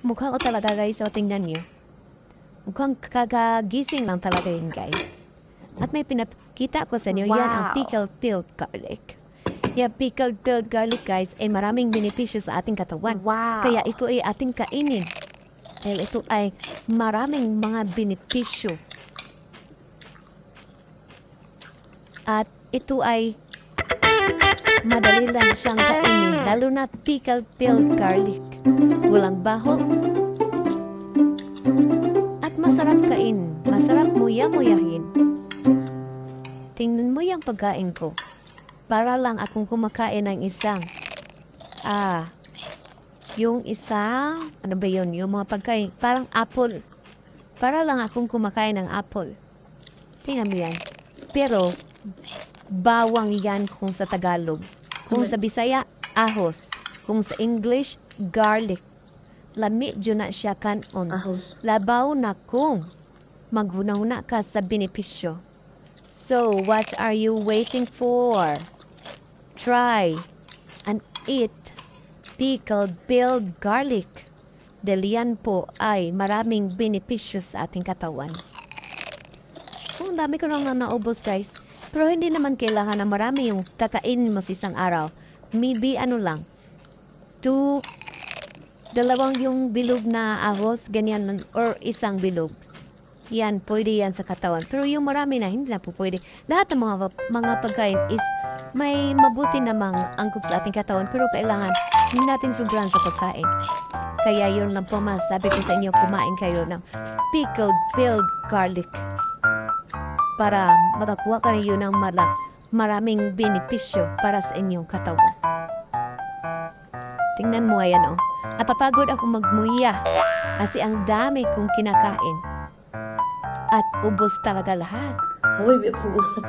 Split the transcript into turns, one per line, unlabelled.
Mukhang o talaga guys, o tingnan nyo. Mukhang kakagising lang talaga yun guys. At may pinakita ko sa inyo, yan ang
Wow.
pickled peeled garlic. Yung pickled peeled garlic guys ay maraming benepisyo sa ating katawan.
Wow.
Kaya ito ay ating kainin. Dahil ito ay maraming mga benepisyo. At ito ay madali lang siyang kainin, lalo na pickled peeled garlic. Walang baho. At masarap kain. Masarap muya-muyahin. Tingnan mo yung pagkain ko. Para lang akong kumakain ng isang yung isang ano ba yun? Yung mga pagkain, parang apple. Para lang akong kumakain ng apple. Tingnan mo yan. Pero bawang yan kung sa Tagalog. Kung sa Bisaya, ahos. Kung sa English, garlic. Lami dyan na siya kanon.
Ahos.
Labaw na kung maghuna-huna ka sa benepisyo. So, what are you waiting for? Try and eat pickled peeled garlic. Dahil yan po ay maraming benepisyo sa ating katawan. Ang dami ko nang naubos guys. Pero hindi naman kailangan na marami yung kakainin mo sa isang araw. Maybe ano lang. 2 yung bilog na ahos, ganyan lang, or isang bilog. Yan, pwede yan sa katawan. Pero yung marami na, hindi na po pwede. Lahat ng mga pagkain is may mabuti namang angkop sa ating katawan, pero kailangan hindi natin sobrahan sa pagkain. Kaya yun lang po masabi ko sa inyo, kumain kayo ng pickled peeled garlic para makakuha kayo ng maraming benepisyo para sa inyong katawan. Tingnan mo ayan oh. Napapagod ako magmuya kasi ang dami kong kinakain. At ubos talaga lahat.
Hoy, may pag-usap.